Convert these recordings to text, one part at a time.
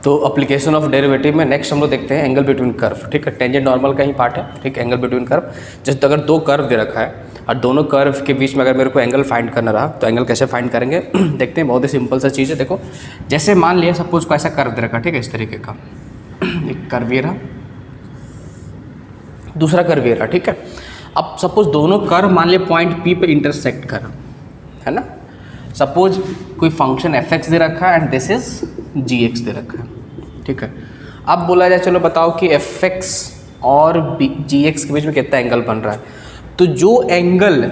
तो application of derivative में next हम लोग देखते हैं एंगल बिटवीन कर्व, ठीक है। टेंजेंट नॉर्मल का ही पार्ट है, ठीक है। एंगल बिटवीन कर्व, जैसे अगर दो कर्व दे रखा है और दोनों कर्व के बीच में अगर मेरे को एंगल फाइंड करना रहा तो एंगल कैसे फाइंड करेंगे देखते हैं। बहुत ही सिंपल सा चीज़ है। देखो जैसे मान लिया सपोज को ऐसा कर्व दे रखा है, ठीक है, इस तरीके का एक कर्व ये रहा, दूसरा कर्व ये रहा, ठीक है। अब सपोज दोनों कर्व मान लिया पॉइंट पी पे इंटरसेक्ट करा, है ना। सपोज कोई फंक्शन एफ एक्स दे रखा है and this is G x दे रखा है, ठीक है। अब बोला जाए चलो बताओ कि एफ एक्स और जी एक्स के बीच में कितना एंगल बन रहा है। तो जो एंगल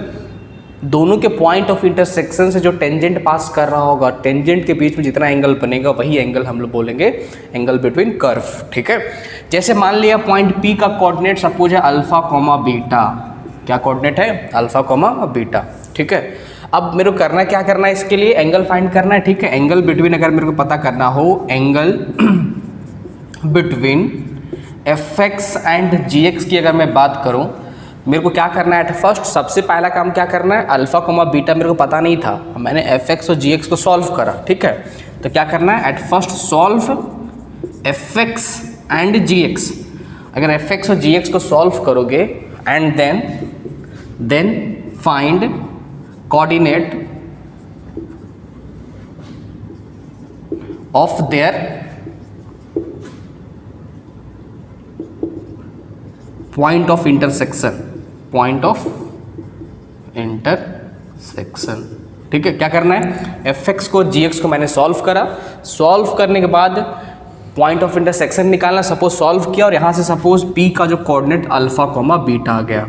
दोनों के पॉइंट ऑफ इंटरसेक्शन से जो टेंजेंट पास कर रहा होगा, टेंजेंट के बीच में जितना एंगल बनेगा वही एंगल हम लोग बोलेंगे एंगल बिटवीन कर्व, ठीक है। जैसे मान लिया पॉइंट पी का कोऑर्डिनेट सपोज है अल्फा कॉमा बीटा, क्या कोऑर्डिनेट है, अल्फा कॉमा बीटा, ठीक है। अब मेरे को करना क्या करना है, इसके लिए एंगल फाइंड करना है, ठीक है। एंगल बिटवीन अगर मेरे को पता करना हो, angle between f x and g x की अगर मैं बात करूं, मेरे को क्या करना है एट फर्स्ट, सबसे पहला काम क्या करना है, अल्फा कॉमा बीटा मेरे को पता नहीं था, मैंने एफ एक्स और जी एक्स को सॉल्व करा, ठीक है। तो क्या करना है at first solve f x and g x. अगर एफ एक्स और जी एक्स को सॉल्व करोगे and then find coordinate of their point of intersection, point of intersection, ठीक है। क्या करना है, एफ एक्स को जी एक्स को मैंने सॉल्व करा, सॉल्व करने के बाद पॉइंट ऑफ इंटरसेक्शन निकालना, सपोज सॉल्व किया और यहाँ से सपोज पी का जो कोऑर्डिनेट अल्फा कॉमा बीटा आ गया,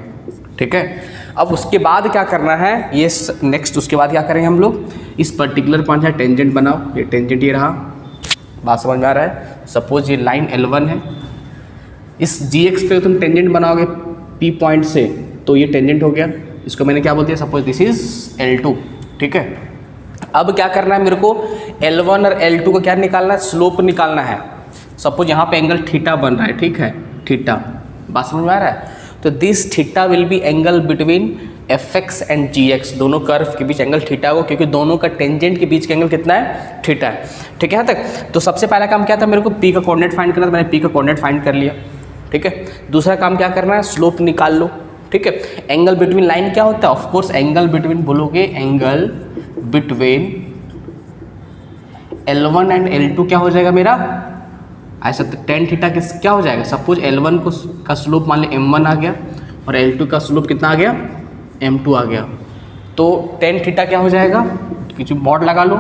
ठीक है। अब उसके बाद क्या करना है, ये नेक्स्ट उसके बाद क्या करेंगे हम लोग, इस पर्टिकुलर पॉइंट है टेंजेंट बनाओ, ये टेंजेंट ये रहा, बात समझ में आ रहा है। सपोज ये लाइन L1 है, इस जी एक्स पे तुम टेंजेंट बनाओगे P पॉइंट से तो ये टेंजेंट हो गया, इसको मैंने क्या बोल दिया, सपोज दिस इज L2, ठीक है। अब क्या करना है मेरे को, L1 और L2 को क्या निकालना है, स्लोप निकालना है। सपोज यहाँ पे एंगल थीटा बन रहा है, ठीक है, थीटा, बात समझ में आ रहा है। तो this theta will be angle between f x and g x, दोनों कर्व के बीच एंगल थीटा हो, क्योंकि दोनों का टेंजेंट के बीच का एंगल कितना है, थीटा है, ठीक है यहाँ तक। तो सबसे पहला काम क्या था, मेरे को पी का कोऑर्डिनेट फाइंड करना था, मैंने पी का कोऑर्डिनेट फाइंड कर लिया, ठीक है। दूसरा काम क्या करना है, स्लोप निकाल लो, ठीक है। एंगल बिटवीन लाइन क्या होता है, ऑफ कोर्स एंगल बिटवीन बोलोगे, angle between L1 and L2 क्या हो जाएगा मेरा, ऐसा टेन थीटा किस क्या हो जाएगा, सपोज L1 को का स्लोप मान लिया M1 आ गया और L2 का स्लोप कितना आ गया, M2 आ गया। तो टेन थीटा क्या हो जाएगा, कुछ मॉड लगा लो,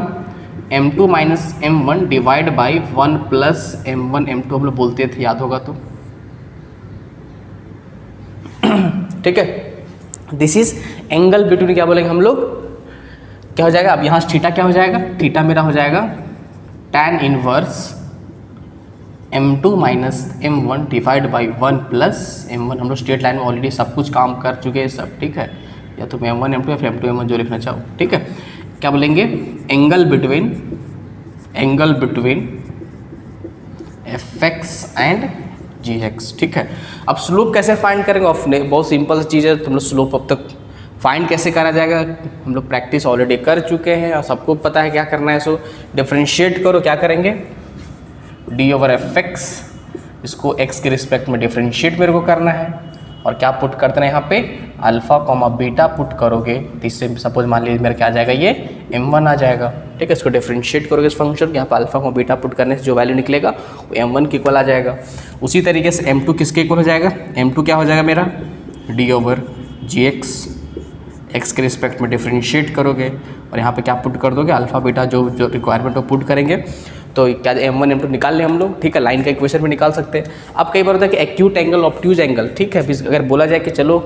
M2 minus M1 divide by 1 plus M1 M2 हम लोग बोलते थे, याद होगा तो, ठीक है। दिस इज एंगल बिटवीन क्या बोलेंगे हम लोग, क्या हो जाएगा, अब यहाँ थीटा क्या हो जाएगा, थीटा मेरा हो जाएगा tan inverse M2 minus M1 divide by 1 plus M1। हम लोग स्ट्रेट लाइन में ऑलरेडी सब कुछ काम कर चुके हैं सब, ठीक है। या तो M1 M2 या फिर M2 M1 जो लिखना चाहो, ठीक है। क्या बोलेंगे, angle between f x and g x, ठीक है। अब स्लोप कैसे फाइंड करेंगे, बहुत सिंपल चीज़ है, तुम लोग स्लोप अब तक फाइंड कैसे करा जाएगा, हम लोग प्रैक्टिस ऑलरेडी कर चुके हैं और सबको पता है क्या करना है। सो डिफरेंशिएट करो, क्या करेंगे, डी ओवर एफ एक्स, इसको एक्स के रिस्पेक्ट में डिफरेंशिएट मेरे को करना है और क्या पुट करते हैं यहाँ पे, अल्फा कॉमा बीटा पुट करोगे, तो इससे सपोज मान लीजिए मेरा क्या आ जाएगा, ये M1 आ जाएगा, ठीक है। इसको डिफरेंशिएट करोगे इस फंक्शन, यहाँ पे अल्फा कॉमा बीटा पुट करने से जो वैल्यू निकलेगा वो M1 के इक्वल आ जाएगा। उसी तरीके से M2 किसके इक्वल हो जाएगा, M2 क्या हो जाएगा मेरा, डी ओवर जी एक्स के रिस्पेक्ट में डिफरेंशिएट करोगे और यहाँ पे क्या पुट कर दोगे, अल्फा बीटा जो रिक्वायरमेंट हो पुट करेंगे, तो क्या M1 M2 निकाल लें हम लोग, ठीक है। लाइन का इक्वेशन भी निकाल सकते हैं। अब कई बार होता है कि एक्यूट एंगल ऑब्ट्यूज एंगल, ठीक है। अगर बोला जाए कि चलो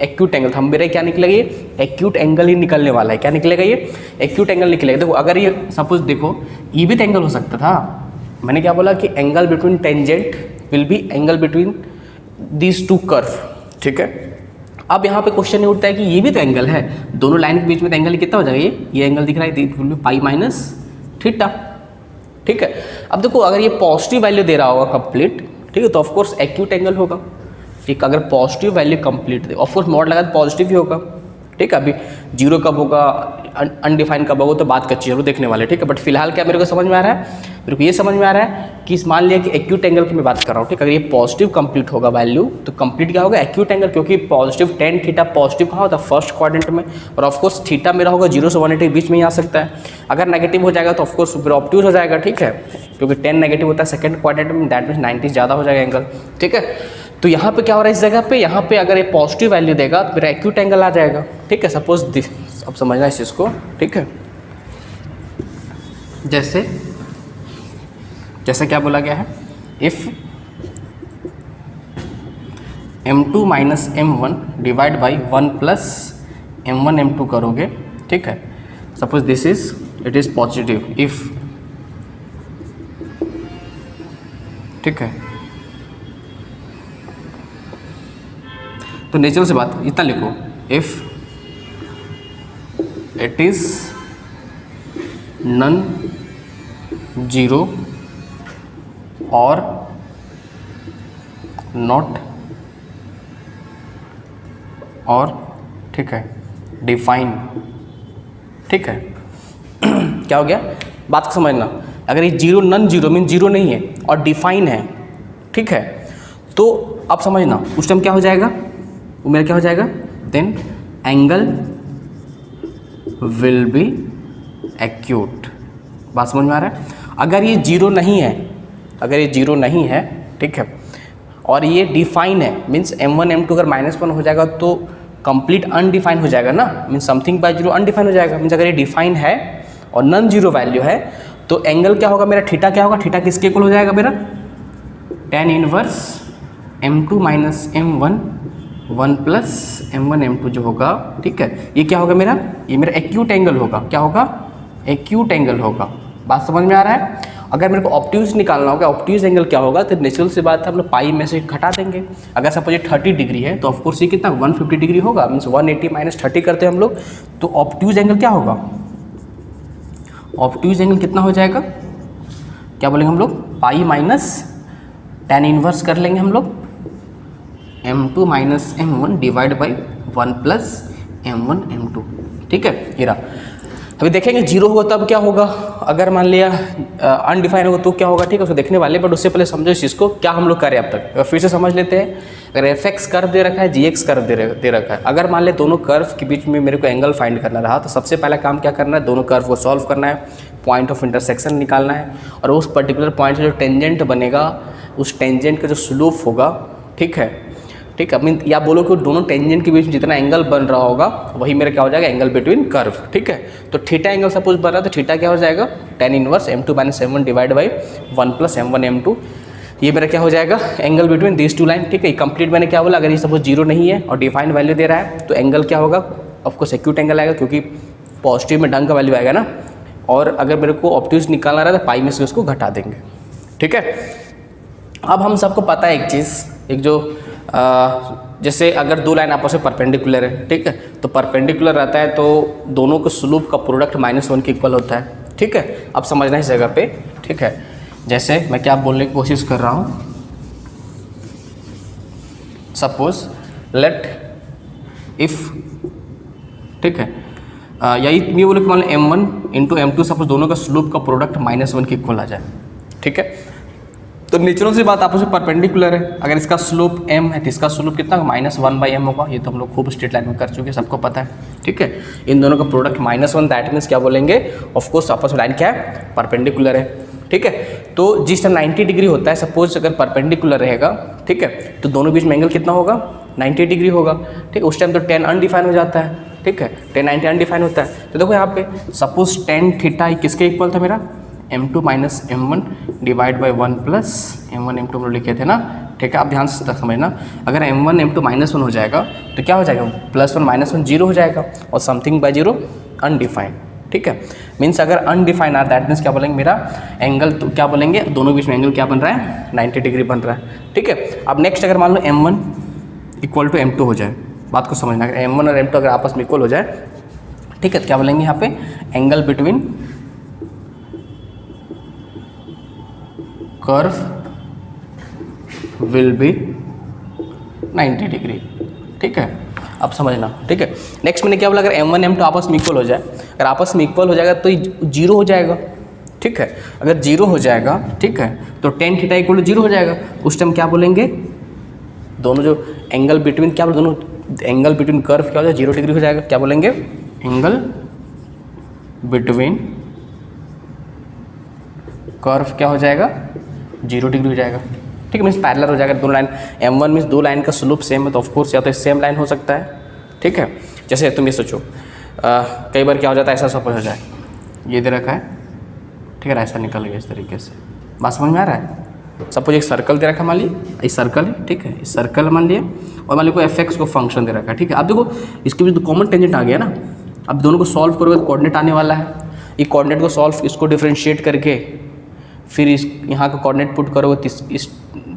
एक्यूट एंगल, तो हम मेरा क्या निकलेगा, ये एक्यूट एंगल ही निकलने वाला है, क्या निकलेगा, ये एक्यूट एंगल निकलेगा। देखो अगर ये सपोज देखो ई भी एंगल हो सकता था, मैंने क्या बोला कि angle between tangent will be angle between these two curve, ठीक है। अब यहाँ पे क्वेश्चन ये उठता है कि ये भी तो एंगल है, दोनों लाइन के बीच में तो एंगल कितना हो जाएगा, ये एंगल दिख रहा है, it will be pi minus theta, ठीक है। अब देखो अगर ये पॉजिटिव वैल्यू दे रहा होगा कंप्लीट, ठीक है, तो ऑफकोर्स एक्यूट एंगल होगा, ठीक। अगर पॉजिटिव वैल्यू कंप्लीट दे, ऑफकोर्स मॉड लगा तो पॉजिटिव ही होगा, ठीक है। अभी जीरो कब होगा, अनडिफाइन कब होगा तो बात कच्ची जरूर देखने वाले, ठीक है। बट फिलहाल क्या मेरे को समझ में आ रहा है, मेरे को ये समझ में आ रहा है कि मान लिया कि एक्यूट एंगल की मैं बात कर रहा हूँ, ठीक है। अगर ये पॉजिटिव कंप्लीट होगा वैल्यू तो कंप्लीट क्या होगा, एक्यूट एंगल, क्योंकि पॉजिटिव टेन थीटा पॉजिटिव कहाँ होता है, फर्स्ट क्वाड्रेंट में, और ऑफकोर्स थीटा मेरा होगा 0 से 180 के बीच में ही आ सकता है। अगर नेगेटिव हो जाएगा तो ऑफकोर्स फिर ऑब्ट्यूज हो जाएगा, ठीक है, क्योंकि 10 नेगेटिव होता है सेकंड क्वाड्रेंट में, दैट मीन्स 90 ज़्यादा हो जाएगा एंगल, ठीक है। तो यहाँ पे क्या हो रहा है इस जगह पे, यहाँ पे अगर ये पॉजिटिव वैल्यू देगा तो मेरा एक्यूट एंगल आ जाएगा, ठीक है। सपोज दिस, अब समझना इस चीज़ को, ठीक है। जैसे क्या बोला गया है, if m2 minus m1 divide by 1 plus m1 m2 करोगे, ठीक है। Suppose this is, it is positive, if, ठीक है। तो नेचुरल से बात इतना लिखो, if it is non zero और नॉट और, ठीक है, डिफाइन, ठीक है। क्या हो गया, बात को समझना, अगर ये zero non zero mean zero नहीं है और डिफाइन है, ठीक है, तो अब समझना उस टाइम क्या हो जाएगा, वो मेरा क्या हो जाएगा, then angle will be acute. बात समझ में आ रहा है। अगर ये जीरो नहीं है, अगर ये जीरो नहीं है, ठीक है, और ये डिफाइन है, मीन्स m1 m2 अगर -1 हो जाएगा तो कंप्लीट अनडिफाइन हो जाएगा ना, means something by zero undefine हो जाएगा। मीन्स अगर ये डिफाइन है और नन जीरो वैल्यू है तो एंगल क्या होगा मेरा, थीटा क्या होगा, थीटा किसके इक्वल हो जाएगा मेरा, tan inverse m2 minus m1 1 plus m1 m2 जो होगा, ठीक है। ये क्या होगा मेरा, ये मेरा एक्यूट एंगल होगा, क्या होगा, एक्यूट एंगल होगा। बात समझ में आ रहा है। अगर मेरे को ऑब्ट्यूज निकालना होगा, ऑब्ट्यूज एंगल क्या होगा, तो नेचुरल सी बात है हम लोग पाई में से घटा देंगे। अगर सपोज 30 डिग्री है तो ऑफकोर्स ये कितना 150 डिग्री होगा, मीन्स 180 माइनस 30 करते हैं हम लोग, तो ऑब्ट्यूज एंगल क्या होगा, ऑब्ट्यूज एंगल कितना हो जाएगा, क्या बोलेंगे हम लोग, पाई माइनस tan इनवर्स कर लेंगे हम लोग m2 minus m1 divide by 1 plus m1 m2, ठीक है। ये रहा। अभी देखेंगे जीरो होगा तब क्या होगा, अगर मान लिया अनडिफाइन होगा तो क्या होगा, ठीक है, उसको देखने वाले। बट उससे पहले समझो इस चीज़ को, क्या हम लोग करें अब तक, फिर से समझ लेते हैं। अगर एफ एक्स कर्व दे रखा है, जी एक्स कर्व दे रखा है, अगर मान ले दोनों कर्व के बीच में मेरे को एंगल फाइंड करना रहा तो सबसे पहला काम क्या करना है, दोनों कर्व को सॉल्व करना है, पॉइंट ऑफ इंटरसेक्शन निकालना है, और उस पर्टिकुलर पॉइंट से जो टेंजेंट बनेगा उस टेंजेंट का जो स्लोप होगा, ठीक है, ठीक है, मीन या बोलो कि दोनों टेंजेंट के बीच में जितना एंगल बन रहा होगा वही मेरा क्या हो जाएगा, एंगल बिटवीन कर्व, ठीक है। तो थीटा एंगल सपोज बन रहा है तो थीटा क्या हो जाएगा, tan inverse m2 minus m1 divide by 1 plus m1 m2, ये मेरा क्या हो जाएगा, angle between these two line, ठीक है। कंप्लीट मैंने क्या बोला, अगर ये सपोज जीरो नहीं है और डिफाइंड वैल्यू दे रहा है तो एंगल क्या होगा, ऑफकोर्स एक्यूट एंगल आएगा, क्योंकि पॉजिटिव में ढंग का वैल्यू आएगा ना। और अगर मेरे को ऑब्ट्यूज निकालना रहा तो पाई में से उसको घटा देंगे, ठीक है। अब हम सबको पता है एक चीज़, एक जो जैसे अगर दो लाइन आपस में परपेंडिकुलर है, ठीक है, तो परपेंडिकुलर रहता है तो दोनों के स्लोप का प्रोडक्ट -1 के इक्वल होता है, ठीक है। अब समझना इस जगह पे, ठीक है। जैसे मैं क्या बोलने की कोशिश कर रहा हूँ, सपोज लेट इफ, ठीक है, यही ये बोले कि मान लो m1 इंटू m2 सपोज दोनों का स्लोप का प्रोडक्ट -1 के इक्वल आ जाए, ठीक है। तो नेचुरल सी बात आपस में परपेंडिकुलर है, अगर इसका स्लोप m है तो इसका स्लोप कितना -1/m होगा, ये तो हम लोग खूब स्ट्रेट लाइन में कर चुके हैं, सबको पता है, ठीक है। इन दोनों का प्रोडक्ट -1, दैट मीन्स क्या बोलेंगे, ऑफकोर्स आपस में लाइन क्या है, परपेंडिकुलर है, ठीक है। तो जिस टाइम 90 डिग्री होता है, सपोज अगर परपेंडिकुलर रहेगा, ठीक है, तो दोनों बीच में एंगल कितना होगा, 90 डिग्री होगा, ठीक है। उस टाइम तो tan अनडिफाइन हो जाता है, ठीक है, tan 90 अनडिफाइन होता है। तो देखो यहाँ पे सपोज tan थीटा किसके इक्वल था मेरा, m2 minus m1 divide by 1 plus m1 m2 हम लोग लिखे थे ना, ठीक है। आप ध्यान से समझना, अगर m1 m2 -1 हो जाएगा तो क्या हो जाएगा, +1 -1 जीरो हो जाएगा, और समथिंग बाय जीरो अनडिफाइंड, ठीक है। मीन्स अगर अनडिफाइंड आ दैट मीन्स क्या बोलेंगे, मेरा एंगल तो क्या बोलेंगे, दोनों बीच में एंगल क्या बन रहा है, 90 डिग्री बन रहा है, ठीक है। अब नेक्स्ट अगर मान लो m1 इक्वल टू m2 हो जाए, बात को समझना, अगर m1 और m2 अगर आपस में इक्वल हो जाए, ठीक है, तो क्या बोलेंगे यहाँ पे, angle between curve will be 90 degree, ठीक है। अब समझना, ठीक है। नेक्स्ट मैंने क्या बोला, अगर m1 m2 आपस में इक्वल हो जाए, अगर आपस में इक्वल हो जाएगा तो जीरो हो जाएगा, ठीक है। अगर जीरो हो जाएगा, ठीक है, तो tan theta equal to zero हो जाएगा। उस टाइम क्या बोलेंगे, दोनों जो एंगल बिटवीन क्या बोले, दोनों एंगल बिटवीन कर्व क्या हो जाएगा, 0 डिग्री हो जाएगा। क्या बोलेंगे, एंगल बिटवीन कर्व क्या हो जाएगा, 0 डिग्री हो जाएगा, ठीक है। मीन्स पैरेलल हो जाएगा दोनों लाइन। m1 मीन्स दो लाइन का स्लोप सेम है, तो ऑफकोर्स या तो सेम लाइन हो सकता है, ठीक है। जैसे तुम ये सोचो, कई बार क्या हो जाता है, ऐसा सपोज हो जाए, ये दे रखा है, ठीक है, ऐसा निकल गया इस तरीके से, बात समझ में आ रहा है। सपोज एक सर्कल दे रखा है, मान लीजिए इस सर्कल है, ठीक है, इस सर्कल मान लिया, और मान लीजिए कोई एफ को फंक्शन दे रखा है, ठीक है। अब देखो इसके बीच कॉमन टेंजेंट आ गया ना, अब दोनों को सॉल्व करोगे तो कोऑर्डिनेट आने वाला है, ये कोऑर्डिनेट को सॉल्व, इसको डिफरेंशिएट करके फिर इस यहाँ का कोऑर्डिनेट पुट करोगे तो इस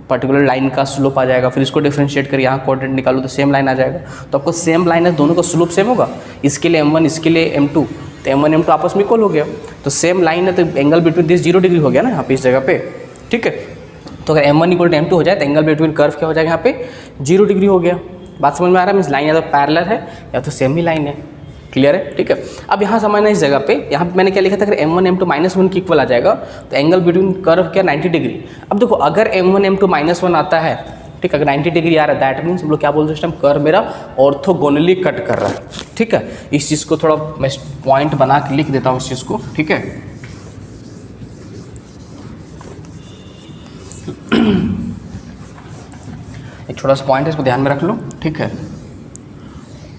पर्टिकुलर लाइन का स्लोप आ जाएगा, फिर इसको डिफरेंशिएट कर यहाँ कोऑर्डिनेट निकालो तो सेम लाइन आ जाएगा। तो आपको सेम लाइन है, दोनों का स्लोप सेम होगा, इसके लिए m1 इसके लिए m2, तो m1 m2 आपस में इक्वल हो गया, तो सेम लाइन है, तो एंगल बिटवीन दिस 0 डिग्री हो गया ना यहाँ पे इस जगह पे, ठीक है। तो अगर m1 इक्वल टू m2 हो जाए तो एंगल बिटवीन कर्व क्या हो जाएगा यहाँ पे, 0 डिग्री हो गया। बात समझ में आ रहा है, मीन्स लाइन या तो पैरेलल है या तो सेम ही लाइन है, क्लियर है, ठीक है। अब यहाँ समझना इस जगह पे, यहाँ पे मैंने क्या लिखा था, अगर m1 m2 -1 की इक्वल आ जाएगा तो एंगल बिटवीन कर्व क्या 90 डिग्री। अब देखो अगर m1 m2 -1 आता है, ठीक है, अगर 90 डिग्री आ रहा है, दैट मीन्स हम लोग क्या बोलते हैं, इस टाइम कर्व मेरा ऑर्थोगोनली कट कर रहा है, ठीक है। इस चीज़ को थोड़ा मैं पॉइंट बना के लिख देता हूँ इस चीज़ को, ठीक है। एक छोटा सा पॉइंट है, इसको ध्यान में रख लो, ठीक है।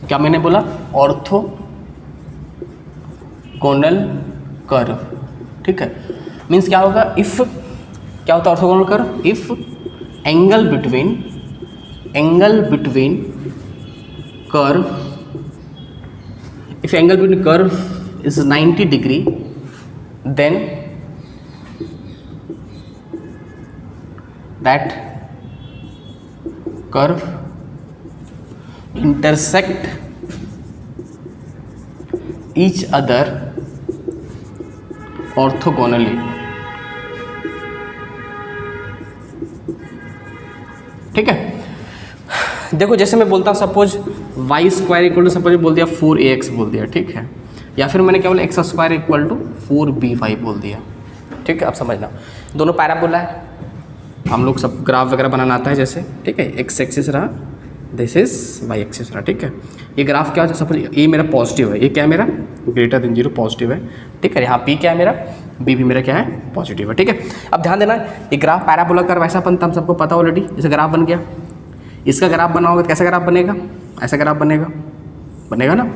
क्या मैंने बोला, ऑर्थोगोनल कर्व, ठीक है। मीन्स क्या होगा, इफ क्या होता है orthogonal curve, if angle between curve, if angle between curve is 90 degree, then that curve intersect each other orthogonally, ठीक है। देखो जैसे मैं बोलता हूँ, suppose y square equal to, suppose बोल दिया 4ax बोल दिया, ठीक है, या फिर मैंने क्या बोला, x square equal to 4by बोल दिया, ठीक है। आप समझना, दोनों पैराबोला है, हम लोग सब ग्राफ वगैरह बनाना आता है जैसे, ठीक है। एक्स एक्सिस रहा, दिस इज वाई एक्सिस रहा, ठीक है। ये ग्राफ क्या हो जाए, सपोज ए मेरा पॉजिटिव है, ये क्या है मेरा ग्रेटर देन 0 पॉजिटिव है, ठीक है। यहाँ पी क्या है मेरा, बी भी मेरा क्या है पॉजिटिव है, ठीक है। अब ध्यान देना, ये ग्राफ पैराबोला कर्व वैसा बनता, हम सबको पता ऑलरेडी, जैसे ग्राफ बन गया, इसका ग्राफ बनाओगे तो कैसा ग्राफ बनेगा, ऐसा ग्राफ बनेगा ना,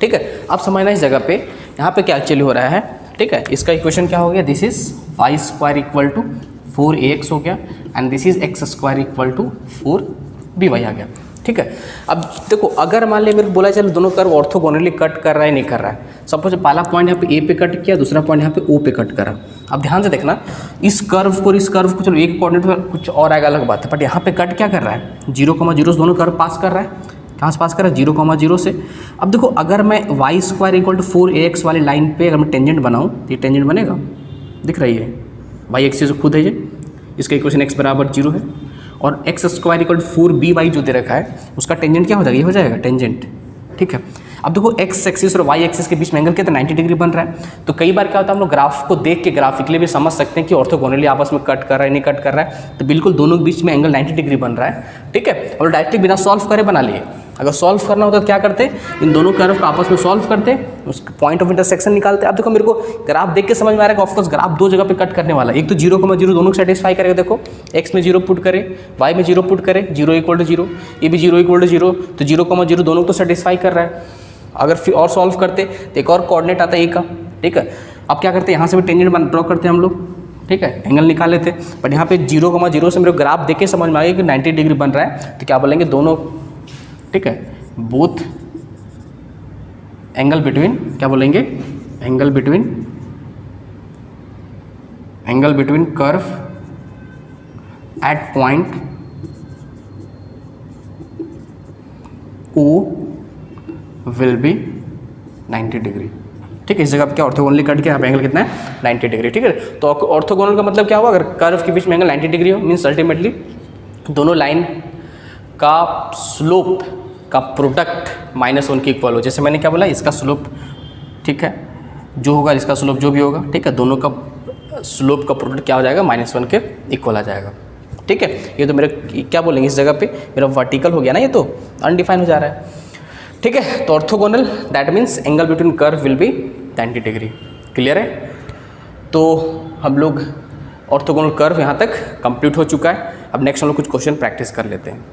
ठीक है। अब समझना इस जगह पे, यहाँ पे क्या एक्चुअली हो रहा है, ठीक है। इसका इक्वेशन क्या हो गया, this is y square equal to 4ax हो गया, and this is x square equal to 4by आ गया, ठीक है। अब देखो अगर मान लिया मेरे को बोला चलो दोनों कर्व ऑर्थोगोनली कट कर रहा है, नहीं कर रहा है, सपोज पहला पॉइंट यहाँ पे ए पे कट किया, दूसरा पॉइंट यहाँ पे ओ पे कट करा। अब ध्यान से देखना, इस कर्व को चलो एक कोऑर्डिनेट पर कुछ और आएगा, अलग बात है, बट यहाँ पे कट क्या कर रहा है, 0,0 से दोनों कर्व पास कर रहा है, कहाँ से पास कर रहा है, 0,0 से। अब देखो अगर मैं Y square equal to 4ax वाली लाइन पे अगर मैं टेंजेंट बनाऊँ तो ये टेंजेंट बनेगा, दिख रही है, वाई एक्सिस खुद है ये, इसका इक्वेशन x बराबर 0 है, और x square equal to 4by जो दे रखा है उसका टेंजेंट क्या हो जाएगा, ये हो जाएगा टेंजेंट, ठीक है। अब देखो एक्स एक्सिस और वाई एक्सिस के बीच में एंगल क्या था, 90 डिग्री बन रहा है। तो कई बार क्या होता है, हम लोग ग्राफ को देख के ग्राफिकली भी समझ सकते हैं कि ऑर्थोगोनली आपस में कट कर रहा है, नहीं कट कर रहा है, तो बिल्कुल दोनों के बीच में एंगल 90 डिग्री बन रहा है, ठीक है। और डायरेक्टली बिना सॉल्व करे बना लिए, अगर सॉल्व करना होता तो क्या करते, इन दोनों कर्व को आपस में सॉल्व करते, उसका पॉइंट ऑफ इंटरसेक्शन निकालते। अब देखो मेरे को ग्राफ देख के समझ में आ रहा है कि ऑफकोर्स ग्राफ दो जगह पे कट करने वाला है, एक तो 0,0 दोनों को सेटिस्फाई करेगा, देखो एक्स में 0 पुट करे, वाई में 0 पुट करे, 0 इक्वल टू 0, ये भी 0 इक्वल टू 0, तो 0,0 दोनों को सेटिस्फाई कर रहा है। अगर फिर और सॉल्व करते तो एक और कोऑर्डिनेट आता है ए का, ठीक है। अब क्या करते हैं, यहाँ से भी टेंजेंट ड्रॉ करते हैं हम लोग, ठीक है, एंगल निकाल लेते, बट यहाँ पे 0,0 से मेरे ग्राफ देख के समझ में आ गया कि 90 डिग्री बन रहा है, तो क्या बोलेंगे दोनों, ठीक है, बोथ एंगल बिटवीन, क्या बोलेंगे, angle between curve at point O will be 90 degree, ठीक है। इस जगह पे क्या ऑर्थोगोनली कट के यहाँ पे एंगल कितना है, 90 डिग्री, ठीक है। तो ऑर्थोगोनल का मतलब क्या हुआ, अगर कर्व के बीच में एंगल 90 डिग्री हो, मीन्स अल्टीमेटली दोनों लाइन का स्लोप का प्रोडक्ट -1 के इक्वल हो। जैसे मैंने क्या बोला, इसका स्लोप, ठीक है, जो होगा इसका स्लोप जो भी होगा, ठीक है, दोनों का स्लोप का प्रोडक्ट क्या हो जाएगा, -1 के इक्वल आ जाएगा। ठीक है, ये तो मेरे क्या बोलेंगे इस जगह पे, मेरा वर्टिकल हो गया ना, ये तो अनडिफाइन हो जा रहा है। ठीक है, तो orthogonal that means angle between curve will be 90 degree. Clear है? तो हम लोग ऑर्थोगोनल कर्व यहाँ तक कंप्लीट हो चुका है। अब नेक्स्ट हम लोग कुछ क्वेश्चन प्रैक्टिस कर लेते हैं।